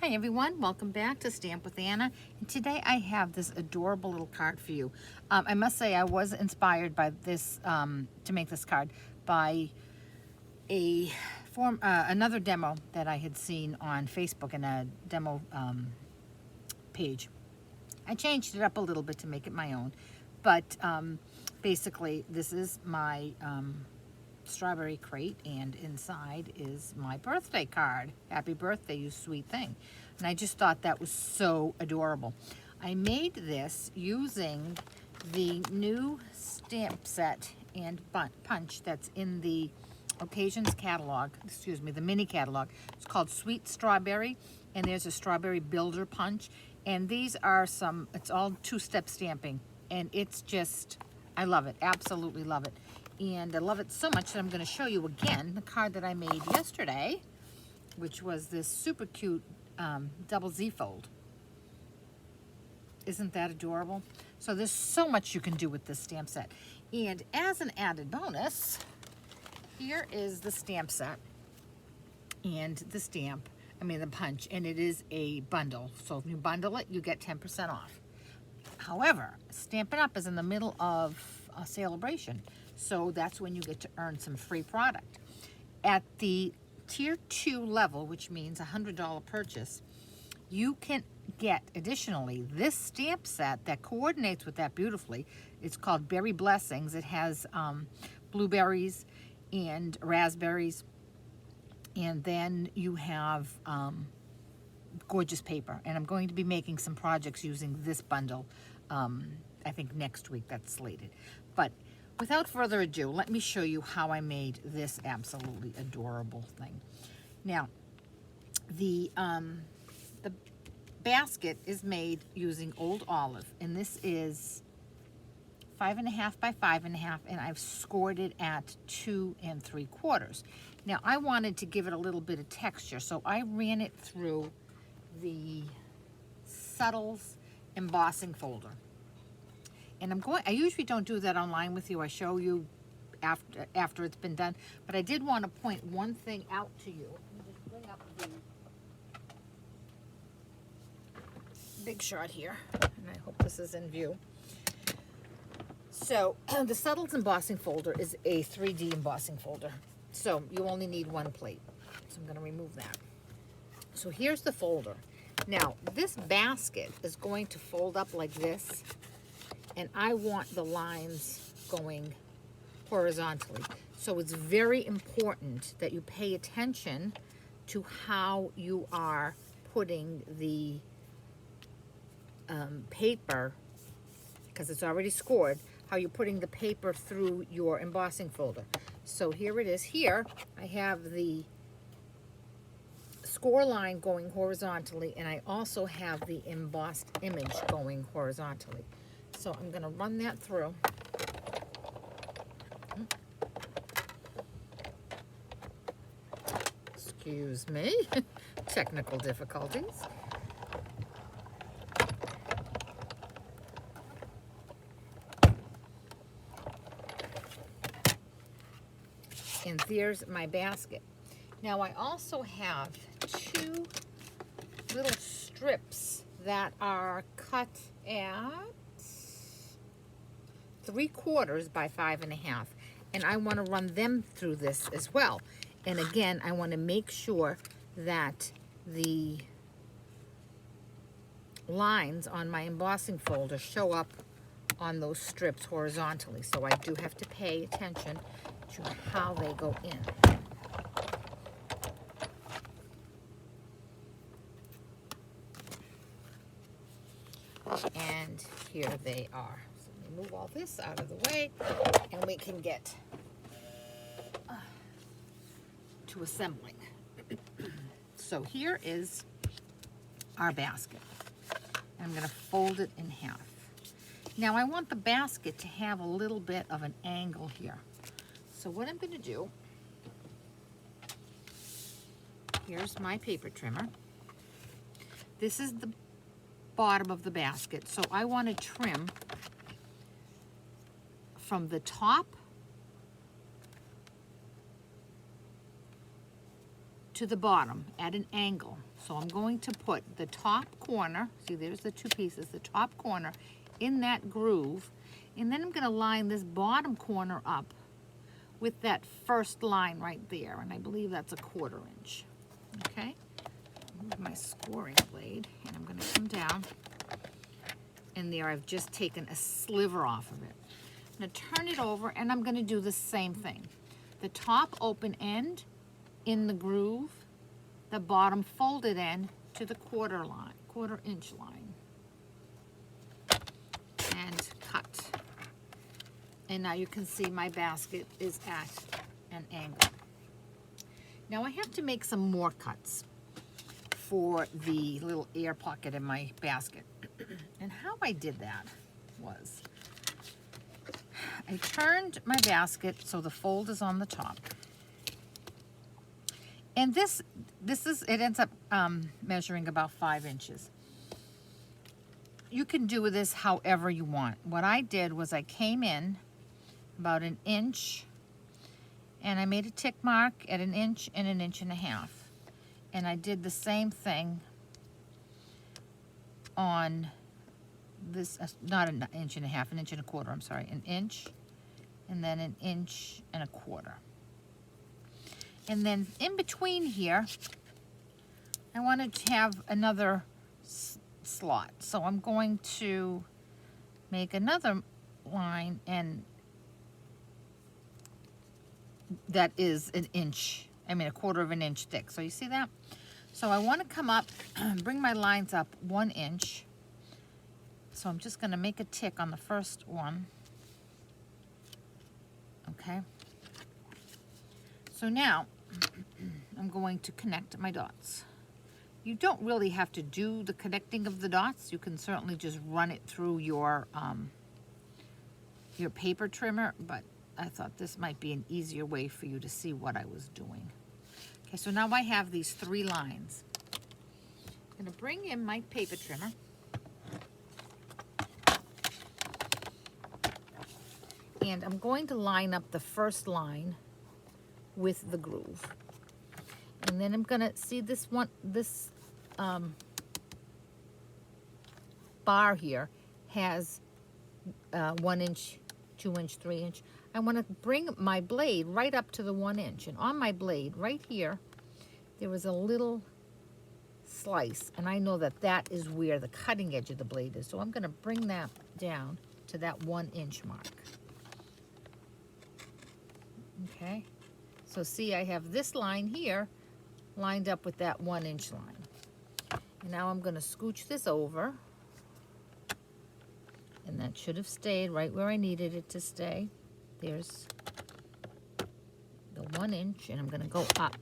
Hi everyone, welcome back to Stamp with Anna, and today I have this adorable little card for you. I must say I was inspired by this, to make this card, by another demo that I had seen on Facebook in a demo page. I changed it up a little bit to make it my own, but basically this is my strawberry crate, and inside is my birthday card. Happy birthday, you sweet thing. And I just thought that was so adorable. I made this using the new stamp set and punch that's in the Occasions catalog, excuse me, the mini catalog. It's called Sweet Strawberry, and there's a strawberry builder punch, and these are it's all two-step stamping, and it's just, I love it, absolutely love it. And I love it so much that I'm going to show you again the card that I made yesterday, which was this super cute double Z fold. Isn't that adorable? So there's so much you can do with this stamp set. And as an added bonus, here is the stamp set and the punch, and it is a bundle. So if you bundle it, you get 10% off. However, Stampin' Up! Is in the middle of a celebration. So that's when you get to earn some free product. At the tier 2 level, which means a $100 purchase, you can get additionally this stamp set that coordinates with that beautifully. It's called Berry Blessings. It has blueberries and raspberries, and then you have gorgeous paper. And I'm going to be making some projects using this bundle, I think next week, that's slated. But without further ado, let me show you how I made this absolutely adorable thing. Now, the basket is made using old olive, and this is 5.5 by 5.5, and I've scored it at 2 3/4. Now, I wanted to give it a little bit of texture, so I ran it through the Subtles embossing folder. And I usually don't do that online with you. I show you after it's been done. But I did want to point one thing out to you. Let me just bring up the big shot here. And I hope this is in view. So the Subtles embossing folder is a 3D embossing folder. So you only need one plate. So I'm going to remove that. So here's the folder. Now, this basket is going to fold up like this. And I want the lines going horizontally. So it's very important that you pay attention to how you are putting the paper, because it's already scored, how you're putting the paper through your embossing folder. So here it is. Here I have the score line going horizontally, and I also have the embossed image going horizontally. So I'm going to run that through. Excuse me, technical difficulties. And there's my basket. Now I also have 2 little strips that are cut at 3/4 by 5.5, and I want to run them through this as well. And again, I want to make sure that the lines on my embossing folder show up on those strips horizontally. So I do have to pay attention to how they go in. And here they are. So let me move all this out of the way, and we can get to assembling. So here is our basket. I'm going to fold it in half. Now I want the basket to have a little bit of an angle here. So what I'm going to do, here's my paper trimmer. This is the bottom of the basket. So I want to trim from the top to the bottom at an angle. So I'm going to put the top corner, see there's the two pieces, the top corner in that groove, and then I'm going to line this bottom corner up with that first line right there, and I believe that's a 1/4 inch. Okay, move my scoring blade, and I'm going to come down, and there I've just taken a sliver off of it. I'm going to turn it over, and I'm going to do the same thing. The top open end in the groove, the bottom folded end to the 1/4 inch line, and cut. And now you can see my basket is at an angle. Now I have to make some more cuts for the little air pocket in my basket. And how I did that was, I turned my basket so the fold is on the top. And this it ends up measuring about 5 inches. You can do this however you want. What I did was I came in about 1 inch, and I made a tick mark at 1 inch and 1.5 inches. And I did the same thing on this, not 1.5 inches, 1.25 inches, I'm sorry, 1 inch, and then 1.25 inches. And then in between here, I wanted to have another slot. So I'm going to make another line, and that is 1 inch, I mean 1/4 inch thick. So you see that? So I want to come up, bring my lines up 1 inch. So I'm just going to make a tick on the first one. Okay. So now I'm going to connect my dots. You don't really have to do the connecting of the dots. You can certainly just run it through your paper trimmer, but I thought this might be an easier way for you to see what I was doing. Okay, so now I have these 3 lines. I'm going to bring in my paper trimmer. And I'm going to line up the first line with the groove. And then I'm going to see this bar here has 1 inch, 2 inch, 3 inch. I want to bring my blade right up to the 1 inch. And on my blade right here, there was a little slice. And I know that that is where the cutting edge of the blade is. So I'm going to bring that down to that 1 inch mark. Okay. So see, I have this line here lined up with that 1 inch line. And now I'm going to scooch this over. And that should have stayed right where I needed it to stay. There's the 1 inch, and I'm going to go up.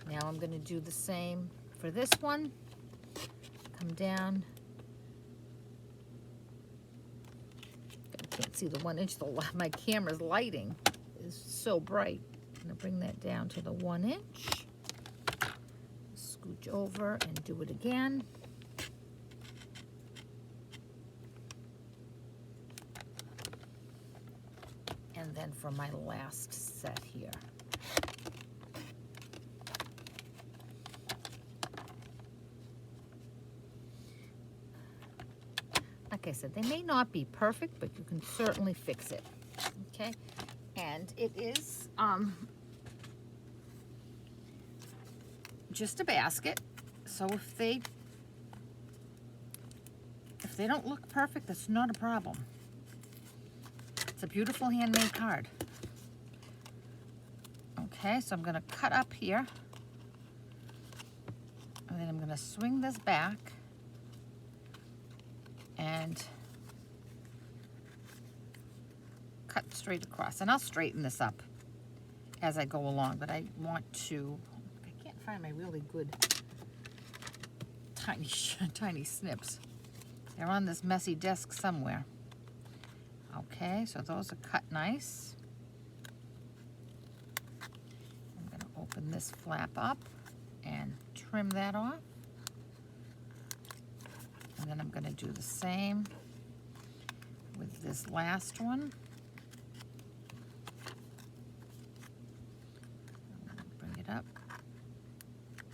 Now I'm going to do the same for this one. Come down. I can't see the 1 inch. My camera's lighting is so bright. I'm going to bring that down to the 1 inch. Scooch over and do it again. And then for my last set here. Like I said, they may not be perfect, but you can certainly fix it. Okay? And it is just a basket. So if they don't look perfect, that's not a problem. It's a beautiful handmade card. Okay, so I'm going to cut up here. And then I'm going to swing this back. And cut straight across. And I'll straighten this up as I go along. But I want to... I can't find my really good tiny snips. They're on this messy desk somewhere. Okay, so those are cut nice. I'm going to open this flap up and trim that off. And then I'm going to do the same with this last one. I'm going to bring it up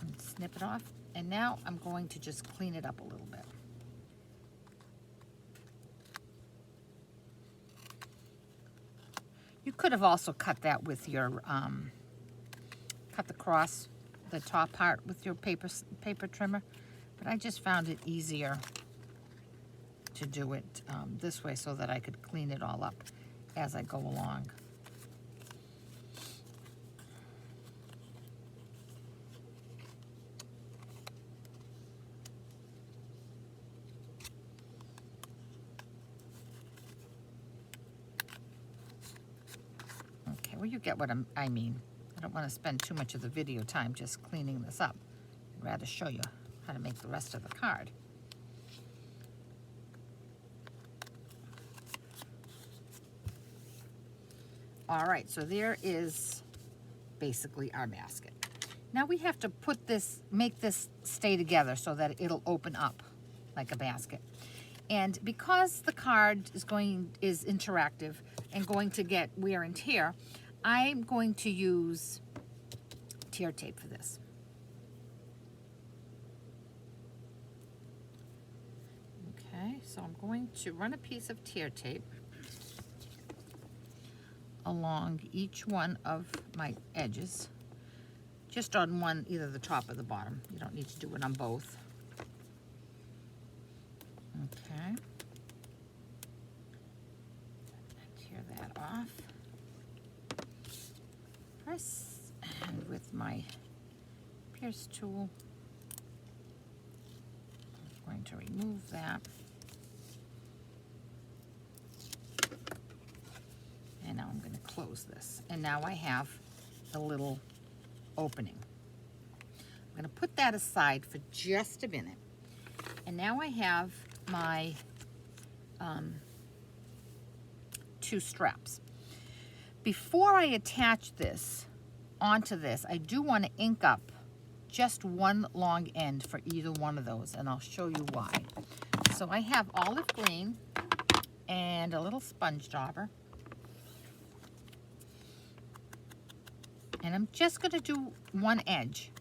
and snip snip it off. And now I'm going to just clean it up a little bit. You could have also cut that with your, cut the top part with your paper trimmer, but I just found it easier to do it this way so that I could clean it all up as I go along. Okay, well, you get what I mean. I don't want to spend too much of the video time just cleaning this up. I'd rather show you how to make the rest of the card. All right, so there is basically our basket. Now we have to make this stay together so that it'll open up like a basket. And because the card is interactive and going to get wear and tear, I'm going to use tear tape for this. Okay, so I'm going to run a piece of tear tape along each one of my edges, just on one, either the top or the bottom. You don't need to do it on both. Okay. Tear that off. Press, and with my pierce tool, I'm going to remove that. And now I'm going to close this. And now I have a little opening. I'm going to put that aside for just a minute. And now I have my 2 straps. Before I attach this onto this, I do want to ink up just one long end for either one of those, and I'll show you why. So I have olive green and a little sponge dauber. And I'm just going to do one edge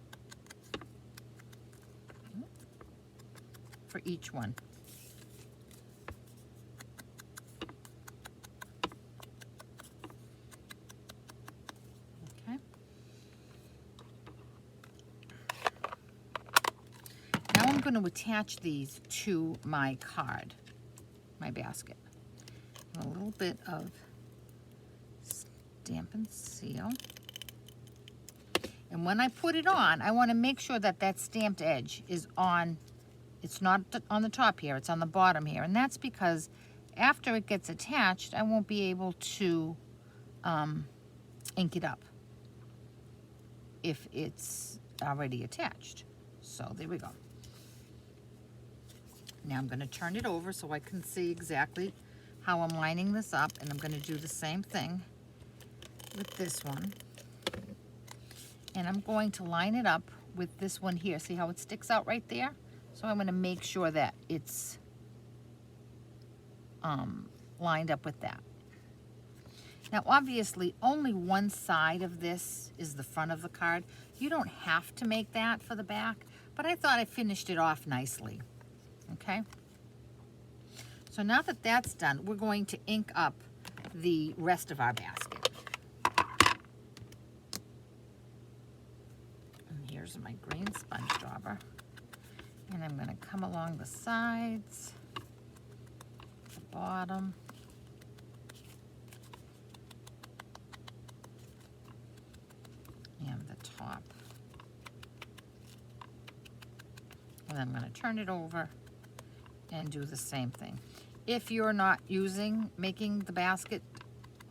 for each one. Okay. Now I'm going to attach these to my card, my basket. A little bit of Stamp and Seal. And when I put it on, I want to make sure that that stamped edge is on, it's not on the top here, it's on the bottom here. And that's because after it gets attached, I won't be able to ink it up if it's already attached. So there we go. Now I'm going to turn it over so I can see exactly how I'm lining this up, and I'm going to do the same thing with this one. And I'm going to line it up with this one here. See how it sticks out right there? So I'm going to make sure that it's lined up with that. Now obviously only one side of this is the front of the card. You don't have to make that for the back, but I thought I finished it off nicely. Okay? So now that that's done, we're going to ink up the rest of our basket. Here's my green sponge dauber, and I'm going to come along the sides, the bottom, and the top. And I'm going to turn it over and do the same thing. If you're not making the basket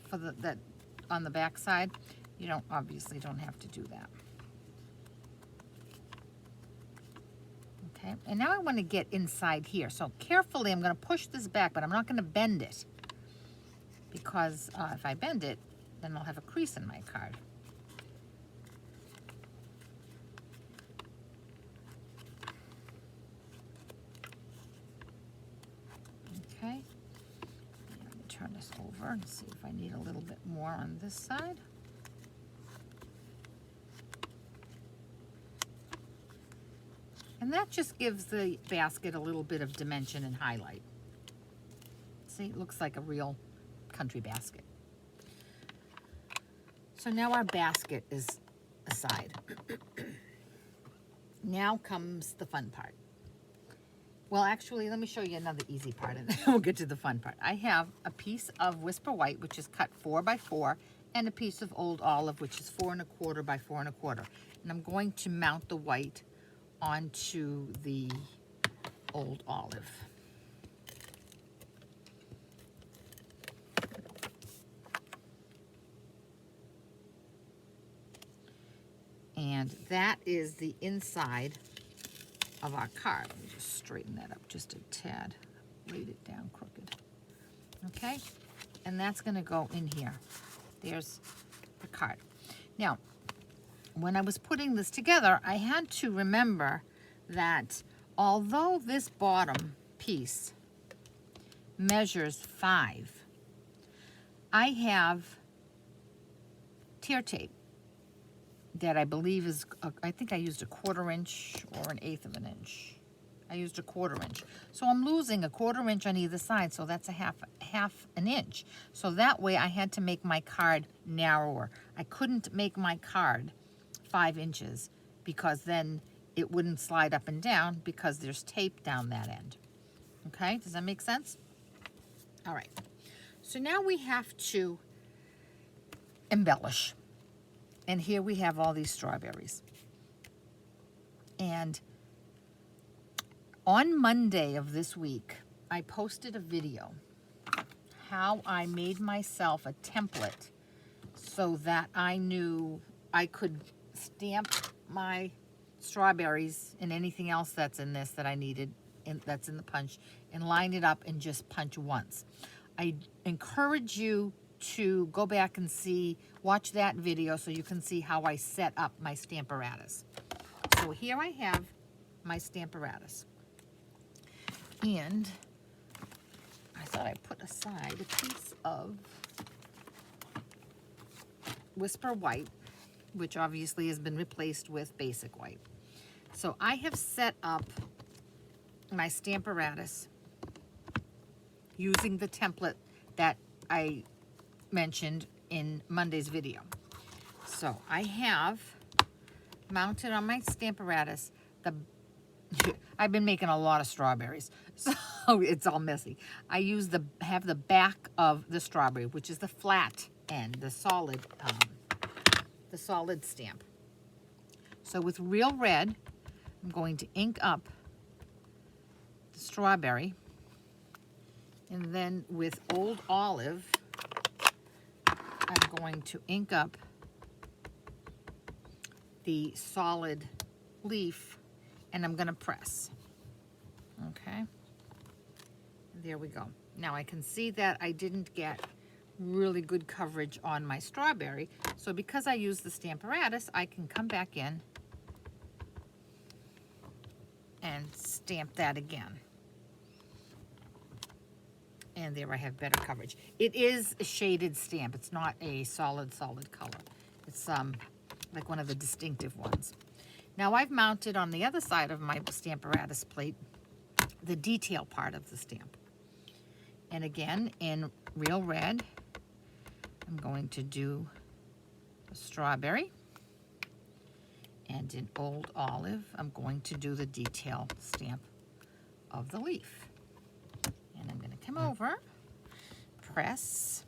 for that on the back side, you obviously don't have to do that. Okay, and now I want to get inside here. So carefully, I'm going to push this back, but I'm not going to bend it, because if I bend it, then I'll have a crease in my card. Okay, let me turn this over and see if I need a little bit more on this side. And that just gives the basket a little bit of dimension and highlight. See, it looks like a real country basket. So now our basket is aside. Now comes the fun part. Well, actually, let me show you another easy part, and then we'll get to the fun part. I have a piece of Whisper White, which is cut 4 by 4, and a piece of Old Olive, which is 4 1/4 by 4 1/4. And I'm going to mount the white onto the Old Olive. And that is the inside of our card. Let me just straighten that up just a tad. Laid it down crooked. Okay? And that's going to go in here. There's the card. Now, when I was putting this together, I had to remember that although this bottom piece measures 5, I have tear tape that I believe is, I think I used a 1/4 inch or an 1/8 of an inch. I used a 1/4 inch. So I'm losing a 1/4 inch on either side, so that's a half an inch. So that way I had to make my card narrower. I couldn't make my card 5 inches because then it wouldn't slide up and down because there's tape down that end. Okay, does that make sense? All right, so now we have to embellish. And here we have all these strawberries. And on Monday of this week, I posted a video how I made myself a template so that I knew I could stamp my strawberries and anything else that's in this that I needed, that's in the punch, and line it up and just punch once. I encourage you to go back and watch that video so you can see how I set up my Stamparatus. So here I have my Stamparatus. And I thought I put aside a piece of Whisper White, which obviously has been replaced with Basic White. So I have set up my Stamparatus using the template that I mentioned in Monday's video. So I have mounted on my Stamparatus I've been making a lot of strawberries, so it's all messy. I have the back of the strawberry, which is the flat end, the solid stamp. So with Real Red, I'm going to ink up the strawberry, and then with Old Olive, I'm going to ink up the solid leaf, and I'm going to press. Okay, there we go. Now I can see that I didn't get really good coverage on my strawberry, so because I use the Stamparatus, I can come back in and stamp that again. And there I have better coverage. It is a shaded stamp. It's not a solid color. It's like one of the distinctive ones. Now I've mounted on the other side of my Stamparatus plate the detail part of the stamp. And again, in Real Red, I'm going to do a strawberry. And in Old Olive, I'm going to do the detail stamp of the leaf. And I'm going to come over, press.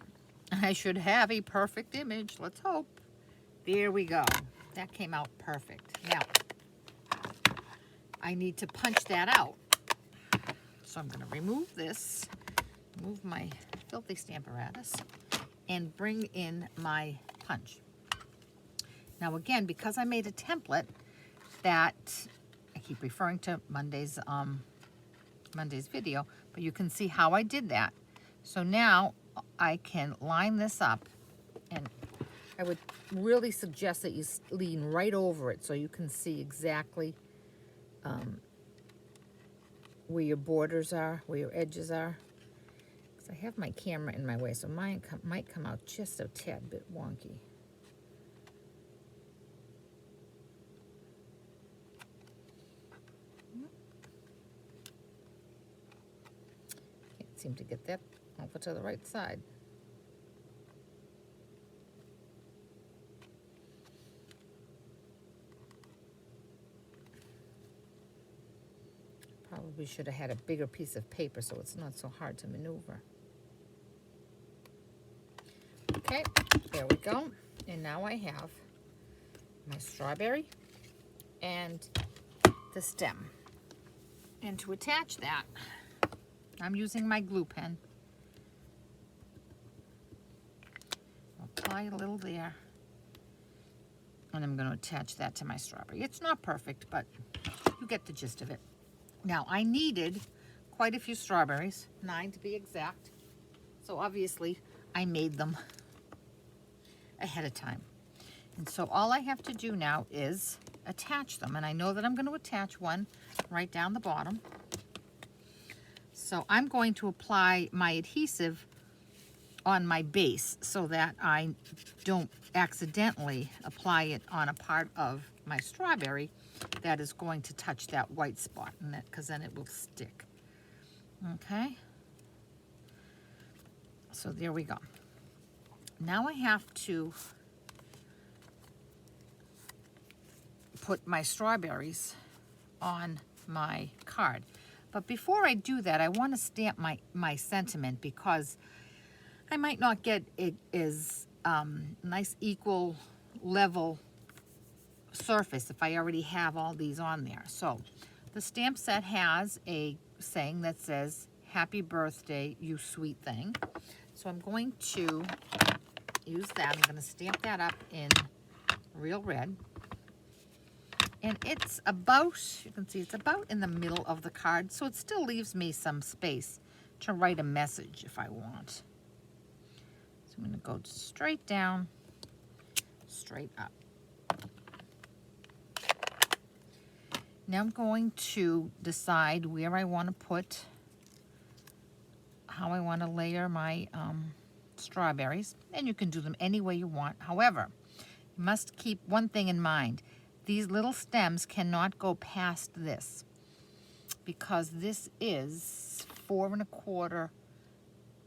I should have a perfect image. Let's hope. There we go. That came out perfect. Now, I need to punch that out. So I'm going to remove this, move my filthy Stamparatus, and bring in my punch. Now again, because I made a template that, I keep referring to Monday's video, but you can see how I did that. So now I can line this up, and I would really suggest that you lean right over it so you can see exactly where your borders are, where your edges are. Because I have my camera in my way, so mine might come out just a tad bit wonky. seem to get that over to the right side. Probably should have had a bigger piece of paper so it's not so hard to maneuver. Okay, there we go. And now I have my strawberry and the stem. And to attach that, I'm using my glue pen. Apply a little there. And I'm going to attach that to my strawberry. It's not perfect, but you get the gist of it. Now, I needed quite a few strawberries, 9 to be exact. So obviously, I made them ahead of time. And so all I have to do now is attach them. And I know that I'm going to attach one right down the bottom. So I'm going to apply my adhesive on my base so that I don't accidentally apply it on a part of my strawberry that is going to touch that white spot, and that, because then it will stick. Okay, so there we go. Now I have to put my strawberries on my card, but before I do that, I want to stamp my sentiment, because I might not get it as nice equal level surface if I already have all these on there. So the stamp set has a saying that says, "Happy birthday, you sweet thing." So I'm going to use that. I'm going to stamp that up in real red. And it's about, you can see it's about in the middle of the card, so it still leaves me some space to write a message if I want. So I'm going to go straight down, straight up. Now I'm going to decide where I want to put, how I want to layer my strawberries. And you can do them any way you want. However, you must keep one thing in mind. These little stems cannot go past this, because this is 4 1/4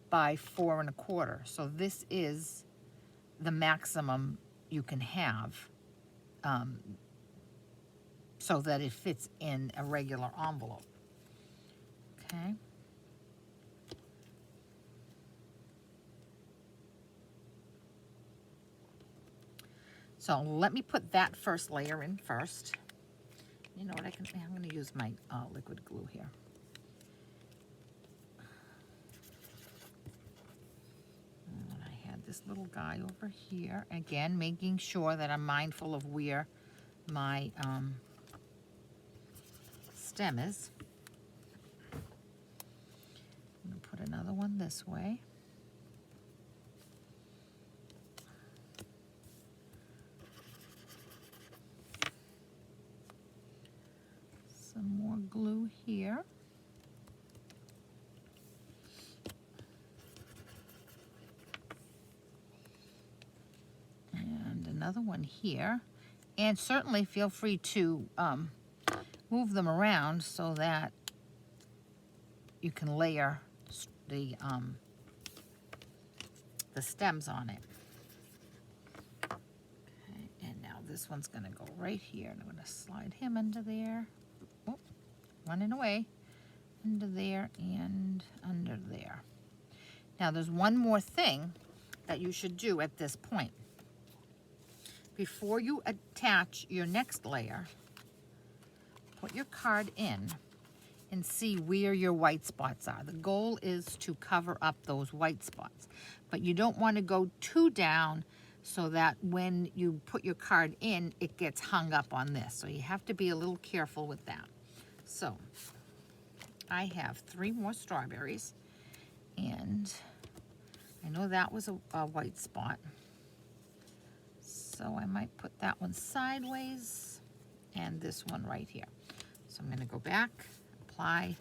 by 4 1/4. So this is the maximum you can have, so that it fits in a regular envelope. Okay. So let me put that first layer in first. You know what, I'm going to use my liquid glue here. And I had this little guy over here. Again, making sure that I'm mindful of where my stem is. I'm going to put another one this way. Some more glue here. And another one here. And certainly feel free to move them around so that you can layer the stems on it. Okay, and now this one's going to go right here, and I'm going to slide him under there. Oh, running away. Under there and under there. Now there's one more thing that you should do at this point. Before you attach your next layer, put your card in and see where your white spots are. The goal is to cover up those white spots, but you don't want to go too down so that when you put your card in, it gets hung up on this. So you have to be a little careful with that. So I have 3 more strawberries, and I know that was a white spot. So I might put that one sideways and this one right here. So I'm going to go back, apply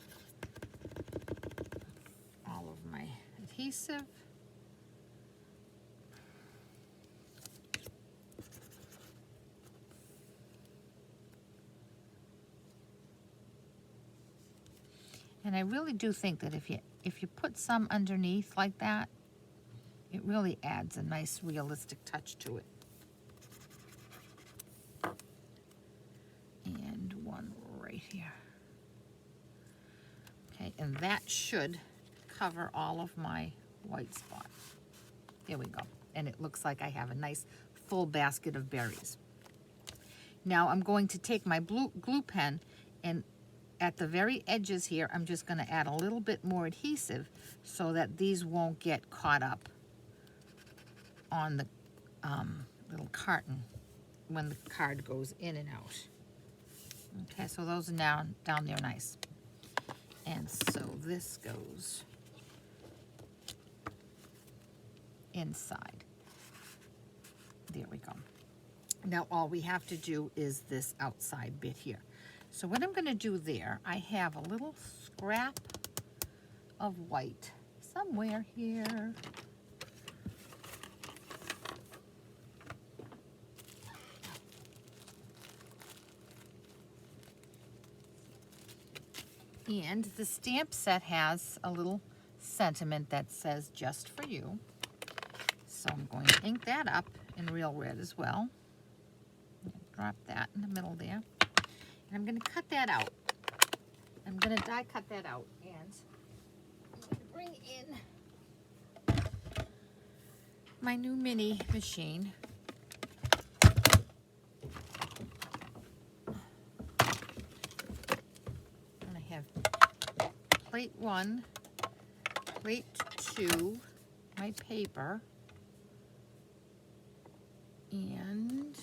all of my adhesive. And I really do think that if you put some underneath like that, it really adds a nice realistic touch to it. And one right here. Okay, and that should cover all of my white spots. There we go. And it looks like I have a nice full basket of berries. Now I'm going to take my glue pen, and at the very edges here, I'm just going to add a little bit more adhesive so that these won't get caught up on the little carton when the card goes in and out. Okay, so those are down there nice. And so this goes inside. There we go. Now all we have to do is this outside bit here. So what I'm going to do there, I have a little scrap of white somewhere here. And the stamp set has a little sentiment that says just for you. So I'm going to ink that up in real red as well. Drop that in the middle there. And I'm going to cut that out. I'm going to die cut that out. And I'm going to bring in my new mini machine. And I have plate 1, plate 2, my paper, and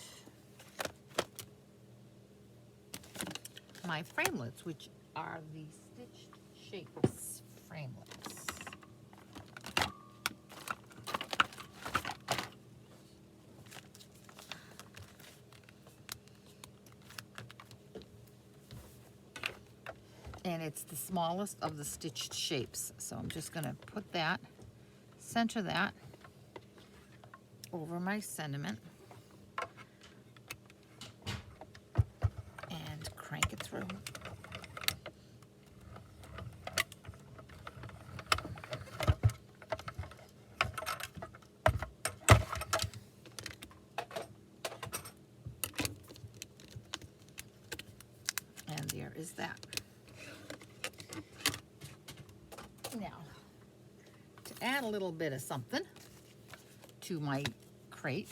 my framelits, which are the stitched shapes framelits. And it's the smallest of the stitched shapes. So I'm just going to put that, center that over my sentiment, and crank it through. And there is that. Now, to add a little bit of something to my crate,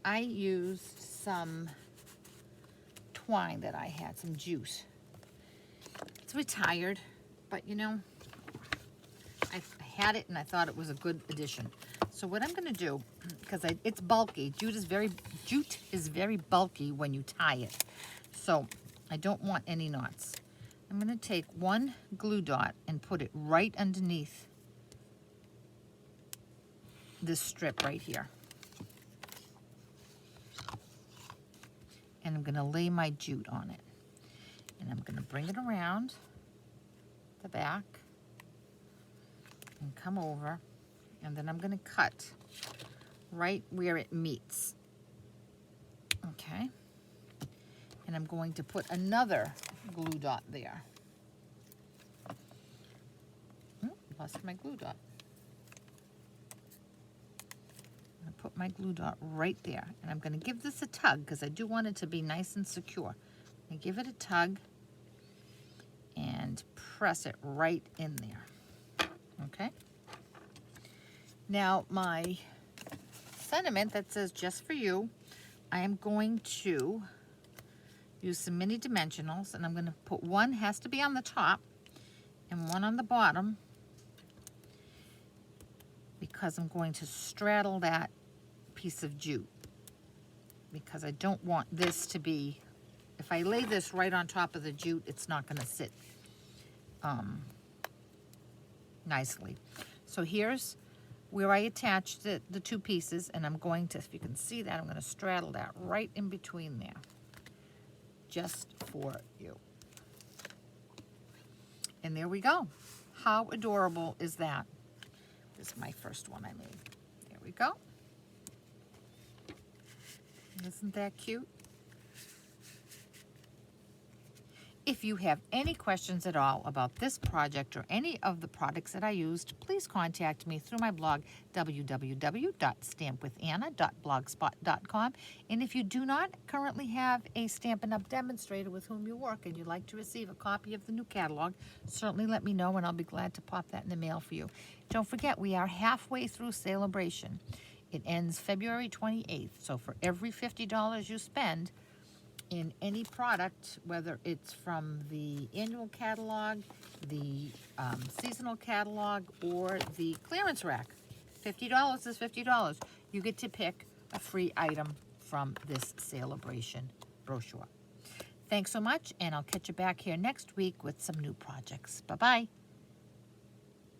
I used some twine that I had, some jute. It's retired, but you know, I had it and I thought it was a good addition. So what I'm going to do, because it's bulky, jute is very bulky when you tie it. So I don't want any knots. I'm going to take one glue dot and put it right underneath this strip right here. And I'm going to lay my jute on it. And I'm going to bring it around the back and come over. And then I'm going to cut right where it meets. Okay. And I'm going to put another glue dot there. Lost my glue dot. I put my glue dot right there, and I'm going to give this a tug because I do want it to be nice and secure. I give it a tug and press it right in there. Okay. Now my sentiment that says just for you, I am going to use some mini dimensionals, and I'm going to put one has to be on the top and one on the bottom, because I'm going to straddle that piece of jute, because I don't want this to be, if I lay this right on top of the jute, it's not going to sit nicely. So here's where I attached the two pieces, and I'm going to, if you can see that, I'm going to straddle that right in between there, just for you. And there we go. How adorable is that? This is my first one I made. There we go. Isn't that cute? If you have any questions at all about this project or any of the products that I used, please contact me through my blog, www.stampwithanna.blogspot.com. And if you do not currently have a Stampin' Up! Demonstrator with whom you work and you'd like to receive a copy of the new catalog, certainly let me know and I'll be glad to pop that in the mail for you. Don't forget, we are halfway through Celebration. It ends February 28th, so for every $50 you spend in any product, whether it's from the annual catalog, the seasonal catalog, or the clearance rack, $50 is $50. You get to pick a free item from this Celebration brochure. Thanks so much, and I'll catch you back here next week with some new projects. Bye-bye.